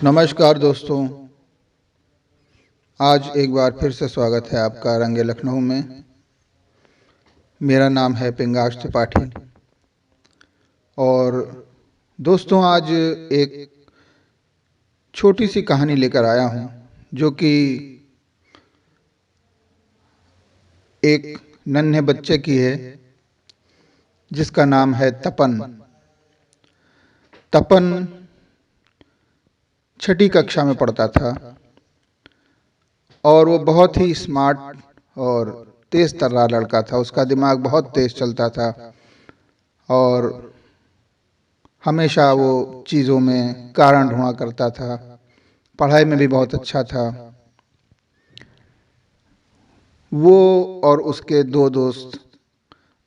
नमस्कार दोस्तों। आज एक बार फिर से स्वागत है आपका रंगे लखनऊ में। मेरा नाम है पिंगाक्ष त्रिपाठी और दोस्तों आज एक छोटी सी कहानी लेकर आया हूं जो कि एक नन्हे बच्चे की है जिसका नाम है तपन। तपन छठी कक्षा में पढ़ता था और वो बहुत ही स्मार्ट और तेज तर्रार लड़का था। उसका दिमाग बहुत तेज चलता था और हमेशा वो चीज़ों में कारण ढूंढा करता था। पढ़ाई में भी बहुत अच्छा था। वो और उसके दो दोस्त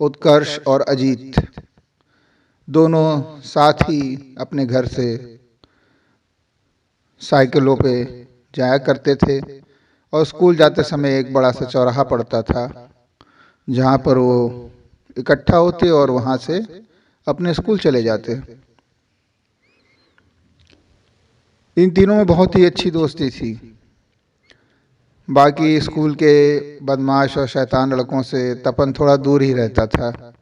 उत्कर्ष और अजीत दोनों साथ ही अपने घर से साइकिलों पे जाया करते थे और स्कूल जाते समय एक बड़ा सा चौराहा पड़ता था जहाँ पर वो इकट्ठा होते और वहाँ से अपने स्कूल चले जाते। इन तीनों में बहुत ही अच्छी दोस्ती थी। बाकी स्कूल के बदमाश और शैतान लड़कों से तपन थोड़ा दूर ही रहता था।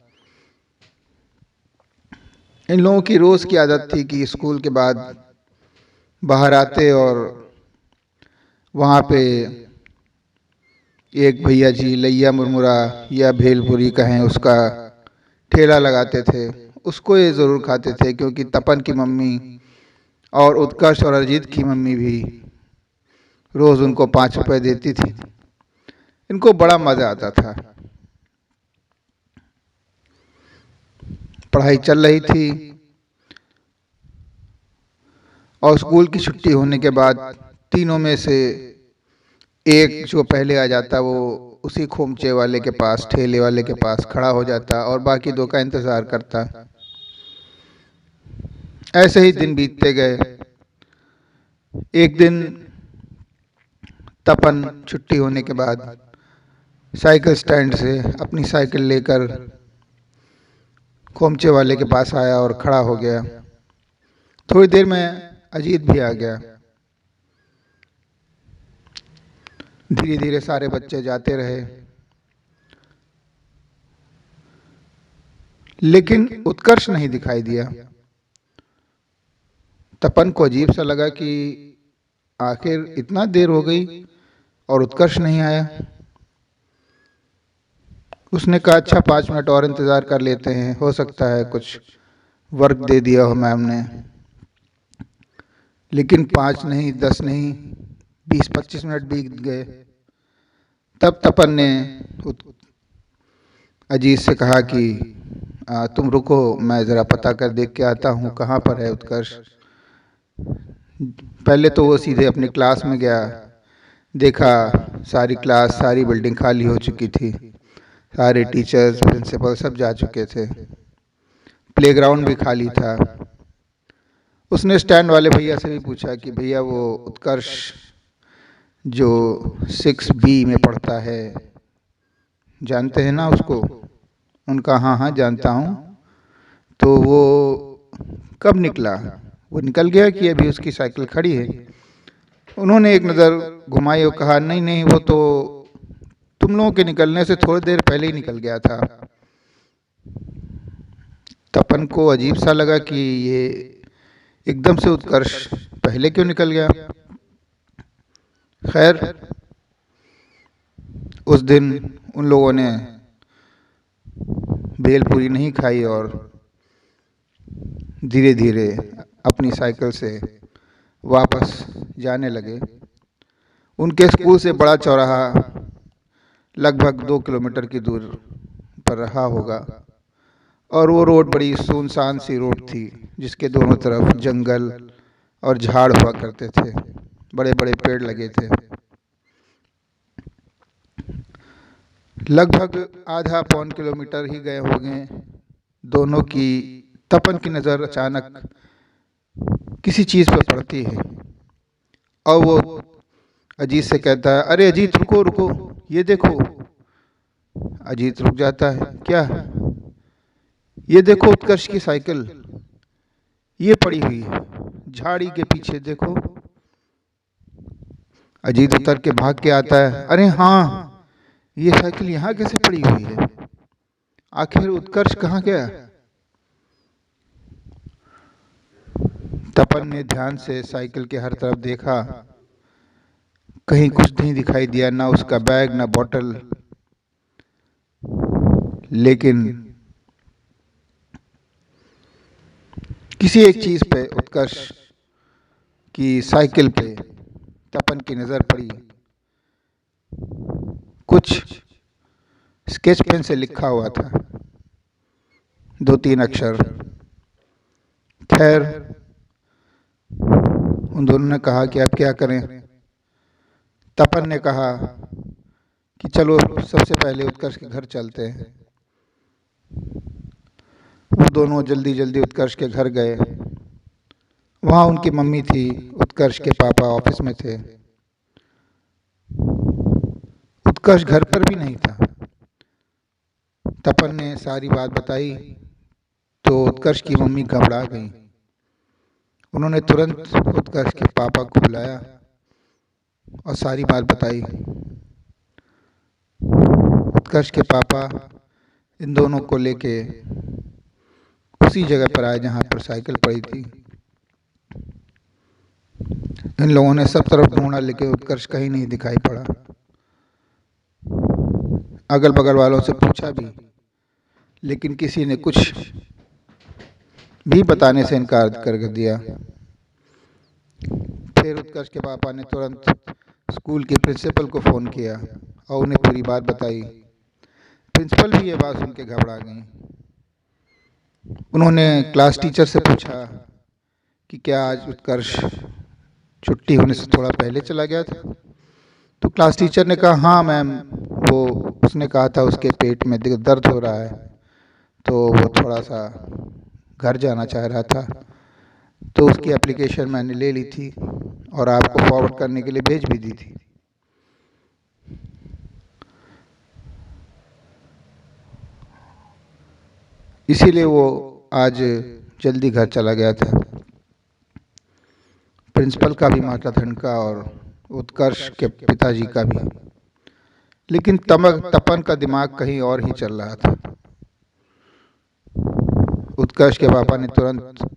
इन लोगों की रोज़ की आदत थी कि स्कूल के बाद बाहर आते और वहाँ पे एक भैया जी लैया मुरमुरा या भेलपुरी कहें उसका ठेला लगाते थे। उसको ये ज़रूर खाते थे क्योंकि तपन की मम्मी और उत्कर्ष और अजीत की मम्मी भी रोज़ उनको 5 रुपए देती थी। इनको बड़ा मज़ा आता था। पढ़ाई चल रही थी और स्कूल की छुट्टी होने के बाद तीनों में से एक जो पहले आ जाता वो उसी खोमचे वाले के पास, ठेले वाले के पास खड़ा हो जाता और बाकी दो का इंतज़ार करता। ऐसे ही दिन बीतते गए। एक दिन तपन छुट्टी होने के बाद साइकिल स्टैंड से अपनी साइकिल लेकर खोमचे वाले के पास आया और खड़ा हो गया। थोड़ी देर में अजीत भी आ गया। धीरे धीरे सारे बच्चे जाते रहे लेकिन उत्कर्ष नहीं दिखाई दिया। तपन को अजीब सा लगा कि आखिर इतना देर हो गई और उत्कर्ष नहीं आया। उसने कहा अच्छा 5 मिनट और इंतज़ार कर लेते हैं, हो सकता है कुछ वर्क दे दिया हो मैम ने। लेकिन 5 नहीं, 10 नहीं, 20-25 मिनट बीत गए। तब तपन ने अजीत से कहा कि तुम रुको, मैं ज़रा पता कर देख के आता हूँ कहाँ पर है उत्कर्ष। पहले तो वो सीधे अपनी क्लास में गया। देखा सारी क्लास, सारी बिल्डिंग खाली हो चुकी थी। सारे टीचर्स, प्रिंसिपल सब जा चुके थे। प्लेग्राउंड भी खाली था। उसने स्टैंड वाले भैया से भी पूछा कि भैया वो उत्कर्ष जो 6B में पढ़ता है, जानते हैं ना उसको? उनका हाँ हाँ जानता हूँ। तो वो कब निकला? वो निकल गया कि अभी उसकी साइकिल खड़ी है? उन्होंने एक नज़र घुमाई और कहा नहीं नहीं, वो तो तुम लोगों के निकलने से थोड़ी देर पहले ही निकल गया था। तपन को अजीब सा लगा कि ये एकदम से उत्कर्ष पहले क्यों निकल गया। खैर उस दिन उन लोगों ने भेलपुरी नहीं खाई और धीरे धीरे अपनी साइकिल से वापस जाने लगे। उनके स्कूल से बड़ा चौराहा लगभग 2 किलोमीटर की दूर पर रहा होगा और वो रोड बड़ी सुनसान सी रोड थी जिसके दोनों तरफ जंगल और झाड़ हुआ करते थे। बड़े बड़े पेड़ लगे थे। लगभग आधा पौन किलोमीटर ही गए होंगे दोनों की तपन की नज़र अचानक किसी चीज़ पर पड़ती है और वो अजीत से कहता है अरे अजीत रुको रुको, ये देखो। अजीत रुक जाता है। क्या? ये देखो उत्कर्ष की साइकिल, ये पड़ी हुई है झाड़ी के पीछे, देखो। अजीत उतर के भाग के आता है, अरे हाँ, ये साइकिल यहाँ कैसे पड़ी हुई है? आखिर उत्कर्ष कहाँ गया? तपन ने ध्यान से साइकिल के हर तरफ देखा, कहीं कुछ नहीं दिखाई दिया, ना उसका बैग ना बोतल। लेकिन किसी एक चीज पे, उत्कर्ष की साइकिल पे तपन की नजर पड़ी। कुछ स्केच पेन से लिखा हुआ था, 2-3 अक्षर। खैर, उन दोनों ने कहा कि अब क्या करें। तपन ने कहा कि चलो सबसे पहले उत्कर्ष के घर चलते हैं। वो दोनों जल्दी जल्दी उत्कर्ष के घर गए। वहाँ उनकी मम्मी थी, उत्कर्ष के पापा ऑफिस में थे। उत्कर्ष घर पर भी नहीं था। तपन ने सारी बात बताई तो उत्कर्ष की मम्मी घबरा गई। उन्होंने तुरंत उत्कर्ष के पापा को बुलाया और सारी बात बताई। उत्कर्ष के पापा इन दोनों को लेके उसी जगह पर आए जहां पर साइकिल पड़ी थी। इन लोगों ने सब तरफ ढूंढा, लेकिन उत्कर्ष कहीं नहीं दिखाई पड़ा। अगल बगल वालों से पूछा भी, लेकिन किसी ने कुछ भी बताने से इनकार कर दिया। फिर उत्कर्ष के पापा ने तुरंत स्कूल के प्रिंसिपल को फ़ोन किया और उन्हें पूरी बात बताई। प्रिंसिपल भी ये बात सुन के घबरा गई। उन्होंने क्लास टीचर से पूछा कि क्या आज उत्कर्ष छुट्टी होने से थोड़ा पहले चला गया था? तो क्लास टीचर ने कहा, हाँ मैम, वो उसने कहा था उसके पेट में दर्द हो रहा है, तो वो थोड़ा सा घर जाना चाह रहा था, तो उसकी एप्लीकेशन मैंने ले ली थी और आपको फॉरवर्ड करने के लिए भेज भी दी थी। इसीलिए वो आज जल्दी घर चला गया था। प्रिंसिपल का भी माथा ठनका और उत्कर्ष के पिताजी का भी। लेकिन तपन का दिमाग कहीं और ही चल रहा था। उत्कर्ष के पापा ने तुरंत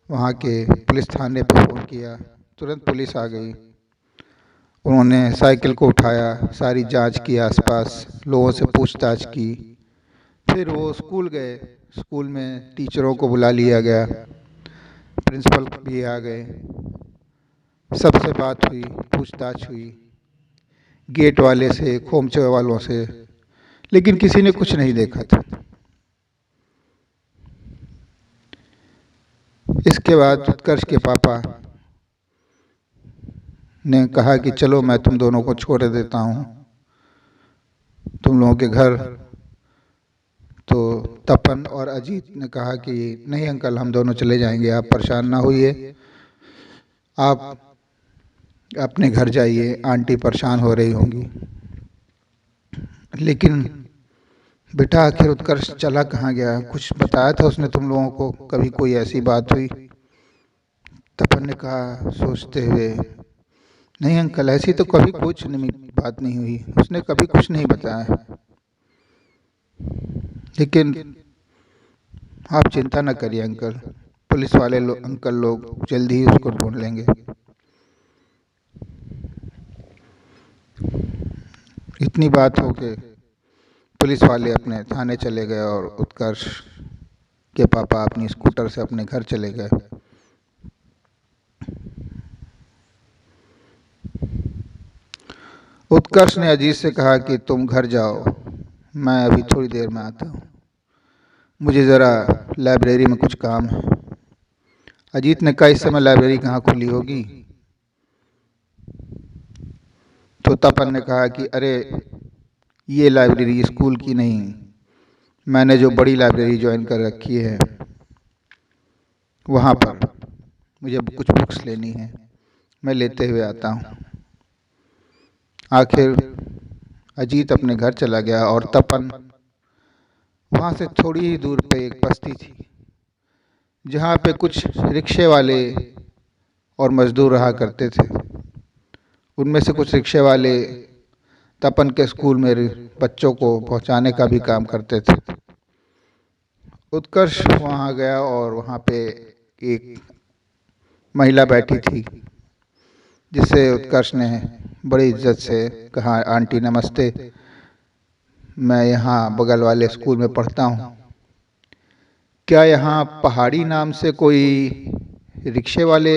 वहाँ के पुलिस थाने पर फ़ोन किया। तुरंत पुलिस आ गई। उन्होंने साइकिल को उठाया, सारी जांच की, आसपास लोगों से पूछताछ की। फिर वो स्कूल गए। स्कूल में टीचरों को बुला लिया गया, प्रिंसिपल भी आ गए। सबसे बात हुई, पूछताछ हुई, गेट वाले से, खोमचे वालों से, लेकिन किसी ने कुछ नहीं देखा था। इसके बाद उत्कर्ष के पापा ने कहा कि चलो मैं तुम दोनों को छोड़ देता हूँ तुम लोगों के घर। तो तपन और अजीत ने कहा कि नहीं अंकल, हम दोनों चले जाएंगे, आप परेशान ना होइए, आप अपने घर जाइए, आंटी परेशान हो रही होंगी। लेकिन बेटा, आखिर उत्कर्ष चला कहाँ गया? कुछ बताया था उसने तुम लोगों को? कभी कोई ऐसी बात हुई? तपन ने कहा सोचते हुए, नहीं अंकल, ऐसी तो कभी कुछ नहीं बात नहीं हुई, उसने कभी कुछ नहीं बताया। लेकिन आप चिंता न करिए अंकल, पुलिस वाले अंकल लोग जल्दी ही उसको ढूंढ लेंगे। इतनी बात हो के पुलिस वाले अपने थाने चले गए और उत्कर्ष के पापा अपनी स्कूटर से अपने घर चले गए। उत्कर्ष ने अजीत से कहा कि तुम घर जाओ, मैं अभी थोड़ी देर में आता हूँ, मुझे ज़रा लाइब्रेरी में कुछ काम है। अजीत ने कहा, इस समय लाइब्रेरी कहाँ खुली होगी? तो तपन ने कहा कि अरे, ये लाइब्रेरी स्कूल की नहीं, मैंने जो बड़ी लाइब्रेरी ज्वाइन कर रखी है, वहाँ पर मुझे कुछ बुक्स लेनी है, मैं लेते हुए आता हूँ। आखिर अजीत अपने घर चला गया और तपन वहाँ से थोड़ी ही दूर पे एक बस्ती थी, जहाँ पे कुछ रिक्शे वाले और मजदूर रहा करते थे। उनमें से कुछ रिक्शे वाले तपन के स्कूल में बच्चों को पहुंचाने का भी काम करते थे। उत्कर्ष वहां गया और वहां पे एक महिला बैठी थी, जिससे उत्कर्ष ने बड़ी इज्जत से कहा, आंटी नमस्ते, मैं यहाँ बगल वाले स्कूल में पढ़ता हूँ। क्या यहाँ पहाड़ी नाम से कोई रिक्शे वाले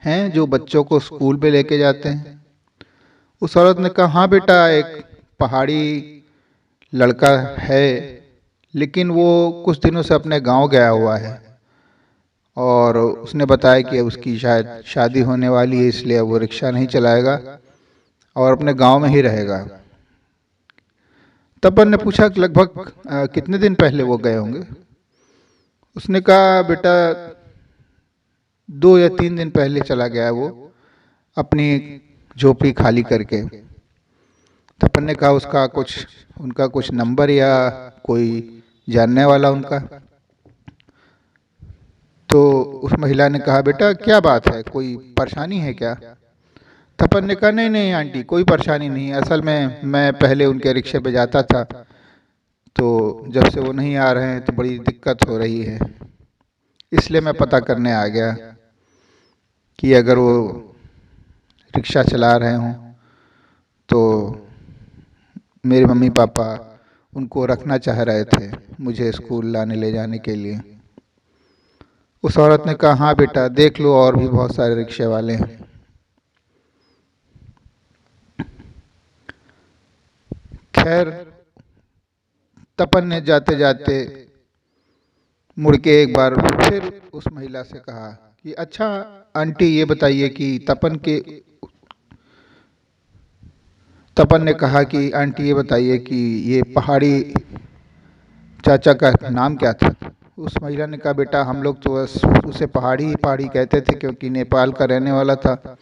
हैं जो बच्चों को स्कूल में लेके जाते हैं? उस औरत ने कहा, हाँ बेटा, एक पहाड़ी लड़का है, लेकिन वो कुछ दिनों से अपने गांव गया हुआ है और उसने बताया कि उसकी शायद शादी होने वाली है, इसलिए वो रिक्शा नहीं चलाएगा और अपने गांव में ही रहेगा। तपन ने पूछा कि लगभग कितने दिन पहले वो गए होंगे? उसने कहा, बेटा 2 या 3 दिन पहले चला गया वो, अपनी झोपड़ी खाली करके। तपन ने कहा, उनका कुछ नंबर या कोई जानने वाला उनका? तो उस महिला ने कहा, बेटा क्या बात है, कोई परेशानी है क्या? तपन ने कहा, नहीं नहीं आंटी, कोई परेशानी नहीं। असल में मैं पहले उनके रिक्शे पे जाता था, तो जब से वो नहीं आ रहे हैं तो बड़ी दिक्कत हो रही है, इसलिए मैं पता करने आ गया कि अगर वो रिक्शा चला रहे हों तो मेरे मम्मी पापा उनको रखना चाह रहे थे मुझे स्कूल लाने ले जाने के लिए। उस औरत ने कहा, हाँ बेटा, देख लो, और भी बहुत सारे रिक्शे वाले हैं। खैर, तपन ने जाते जाते मुड़ के एक बार फिर उस महिला से कहा कि अच्छा आंटी, ये बताइए कि तपन ने कहा कि आंटी ये बताइए कि ये पहाड़ी चाचा का नाम क्या था? उस महिला ने कहा, बेटा हम लोग तो बस उसे पहाड़ी ही पहाड़ी कहते थे, क्योंकि नेपाल का रहने वाला था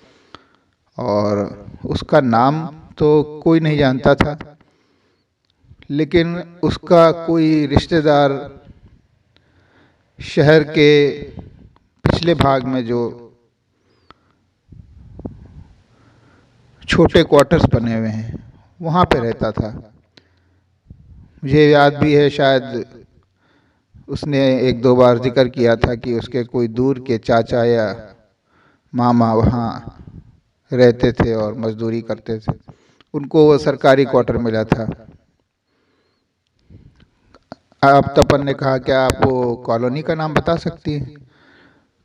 और उसका नाम तो कोई नहीं जानता था, लेकिन उसका कोई रिश्तेदार शहर के पिछले भाग में जो छोटे क्वार्टर्स बने हुए हैं वहाँ पे रहता था। मुझे याद भी है, शायद उसने 1-2 बार जिक्र किया था कि उसके कोई दूर के चाचा या मामा वहाँ रहते थे और मजदूरी करते थे, उनको वो सरकारी क्वार्टर मिला था। अब तपन ने कहा, क्या आप वो कॉलोनी का नाम बता सकती हैं?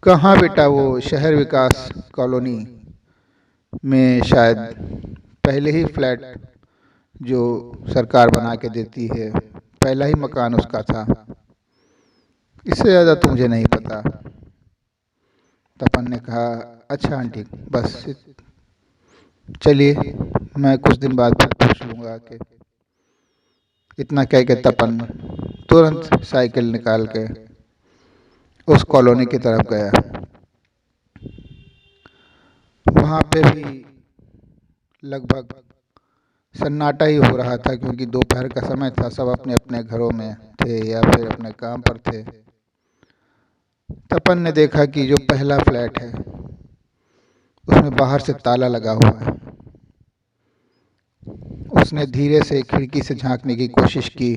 कहाँ बेटा, वो शहर विकास कॉलोनी में शायद पहले ही फ्लैट जो सरकार बना के देती है, पहला ही मकान उसका था, इससे ज़्यादा तो मुझे नहीं पता। तपन ने कहा, अच्छा आंटी, बस चलिए, मैं कुछ दिन बाद फिर पूछ लूँगा कि। इतना कह के तपन तुरंत साइकिल निकाल के उस कॉलोनी की तरफ गया। वहाँ पे भी लगभग सन्नाटा ही हो रहा था, क्योंकि दोपहर का समय था, सब अपने अपने घरों में थे या फिर अपने काम पर थे। तपन ने देखा कि जो पहला फ्लैट है उसमें बाहर से ताला लगा हुआ है। उसने धीरे से खिड़की से झांकने की कोशिश की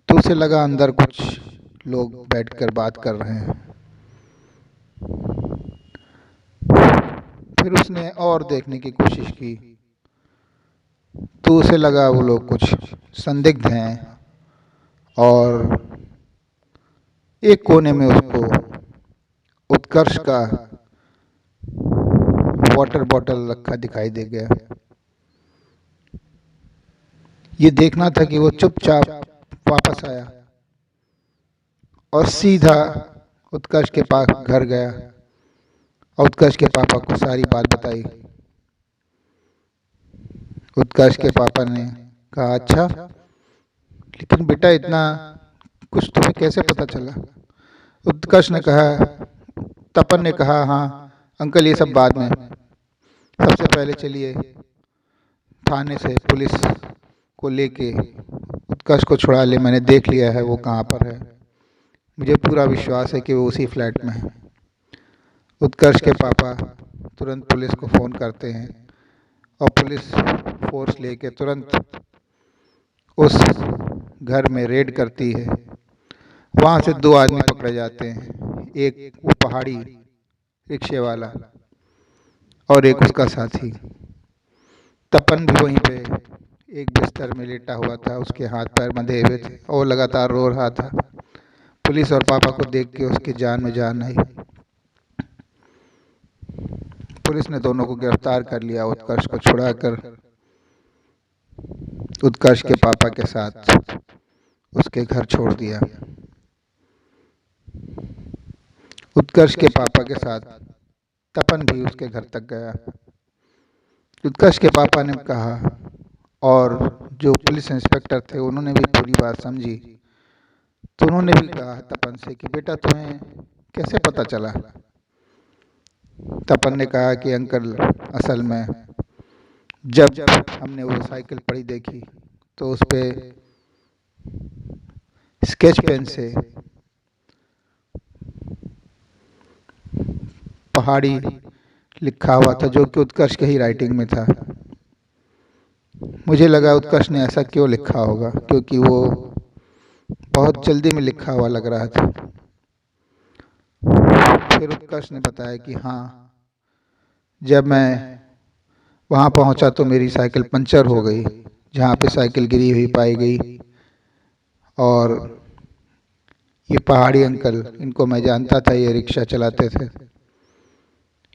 तो उसे लगा अंदर कुछ लोग बैठकर बात कर रहे हैं। फिर उसने और देखने की कोशिश की तो उसे लगा वो लोग कुछ संदिग्ध हैं, और एक कोने में उसको उत्कर्ष का वाटर बॉटल रखा दिखाई दे गया। ये देखना था कि वो चुपचाप वापस आया और सीधा उत्कर्ष के पास घर गया और उत्कर्ष के पापा को सारी बात बताई। उत्कर्ष के पापा ने कहा, अच्छा, लेकिन बेटा इतना कुछ तुम्हें कैसे पता चला? उत्कर्ष ने कहा, तपन ने कहा, हाँ अंकल, ये सब बाद में, सबसे पहले चलिए थाने से पुलिस को लेके उत्कर्ष को छुड़ा ले, मैंने देख लिया है वो कहाँ पर है, मुझे पूरा विश्वास है कि वो उसी फ्लैट में है। उत्कर्ष के पापा तुरंत पुलिस को फ़ोन करते हैं और पुलिस फोर्स लेके तुरंत उस घर में रेड करती है। वहाँ से 2 आदमी पकड़े जाते हैं, एक वो पहाड़ी रिक्शे वाला और एक उसका साथी। तपन भी वहीं पे एक बिस्तर में लेटा हुआ था, उसके हाथ पैर बंधे हुए थे और लगातार रो रहा था। पुलिस और पापा को देख के उसकी जान में जान आई। पुलिस ने दोनों को गिरफ्तार कर लिया। उत्कर्ष को छुड़ाकर उत्कर्ष के पापा के साथ उसके घर छोड़ दिया। उत्कर्ष के पापा के साथ तपन भी उसके घर तक गया। उत्कर्ष के पापा ने कहा और जो पुलिस इंस्पेक्टर थे उन्होंने भी पूरी बात समझी, तो उन्होंने भी कहा तपन से कि बेटा तुम्हें कैसे पता चला। तपन ने कहा कि अंकल असल में जब हमने वो साइकिल पड़ी देखी तो उस पे स्केच पेन से पहाड़ी लिखा हुआ था, जो कि उत्कर्ष के ही राइटिंग में था। मुझे लगा उत्कर्ष ने ऐसा क्यों लिखा होगा, क्योंकि वो बहुत जल्दी में लिखा हुआ लग रहा था। फिर उत्कर्ष ने बताया कि हाँ, जब मैं वहाँ पहुँचा तो मेरी साइकिल पंचर हो गई, जहाँ पे साइकिल गिरी हुई पाई गई। और ये पहाड़ी अंकल, इनको मैं जानता था, ये रिक्शा चलाते थे।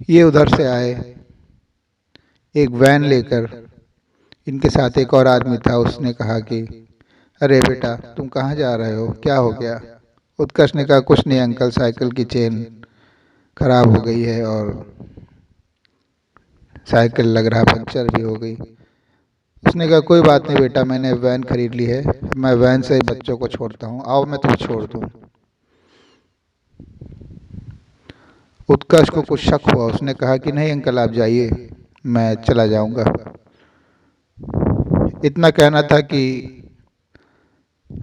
ये उधर से आए एक वैन लेकर, इनके साथ एक और आदमी था। उसने कहा कि अरे बेटा तुम कहाँ जा रहे हो, क्या हो गया। उत्कर्ष ने कहा कुछ नहीं अंकल, साइकिल की चेन खराब हो गई है और साइकिल लग रहा पंक्चर भी हो गई। उसने कहा कोई बात नहीं बेटा, मैंने वैन खरीद ली है, मैं वैन से बच्चों को छोड़ता हूँ, आओ मैं तुम्हें छोड़ दूँ। उत्कर्ष को कुछ शक हुआ। उसने कहा कि नहीं अंकल आप जाइए, मैं चला जाऊंगा। इतना कहना था कि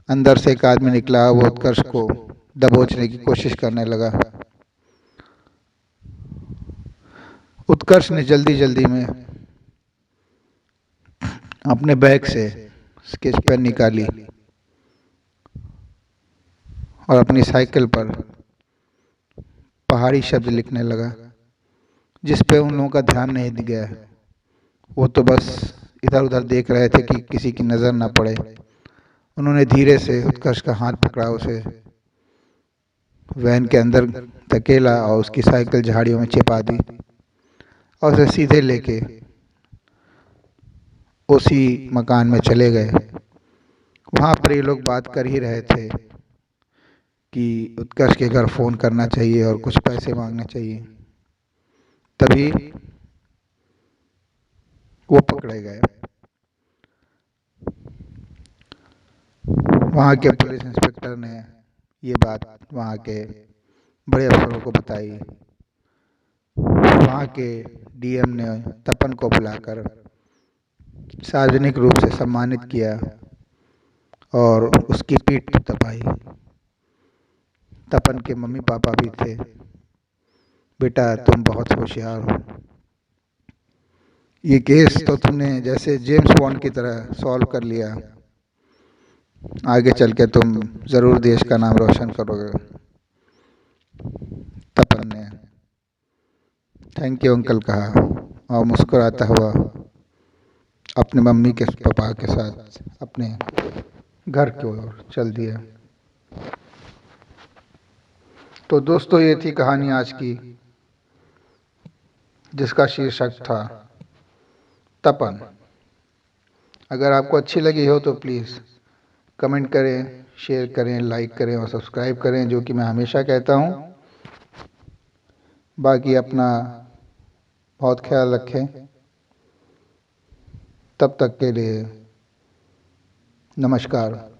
अंदर से एक आदमी निकला। वो उत्कर्ष को दबोचने की कोशिश करने लगा। उत्कर्ष ने जल्दी जल्दी में अपने बैग से स्केच पेन निकाली और अपनी साइकिल पर पहाड़ी शब्द लिखने लगा, जिस पे उन लोगों का ध्यान नहीं गया। वो तो बस इधर उधर देख रहे थे कि किसी की नज़र ना पड़े। उन्होंने धीरे से उत्कर्ष का हाथ पकड़ा, उसे वैन के अंदर धकेला और उसकी साइकिल झाड़ियों में छिपा दी और उसे सीधे लेके उसी मकान में चले गए। वहाँ पर ये लोग बात कर ही रहे थे कि उत्कर्ष के घर फ़ोन करना चाहिए और कुछ पैसे मांगने चाहिए। तभी वो पकड़े गए। वहाँ के पुलिस इंस्पेक्टर ने ये बात वहाँ के बड़े अफसरों को बताई। वहाँ के डीएम ने तपन को बुलाकर सार्वजनिक रूप से सम्मानित किया और उसकी पीठ तपाई। तपन के मम्मी पापा भी थे। बेटा तुम बहुत होशियार हो, ये केस तो तुमने जैसे जेम्स बॉन्ड की तरह सॉल्व कर लिया, आगे चल के तुम ज़रूर देश का नाम रोशन करोगे। तपन ने थैंक यू अंकल कहा और मुस्कुराता हुआ अपने मम्मी के पापा के साथ अपने घर की ओर चल दिया। तो दोस्तों ये थी कहानी आज की, जिसका शीर्षक था तपन। अगर आपको अच्छी लगी हो तो प्लीज़ कमेंट करें, शेयर करें, लाइक करें और सब्सक्राइब करें, जो कि मैं हमेशा कहता हूँ। बाकी अपना बहुत ख्याल रखें। तब तक के लिए नमस्कार।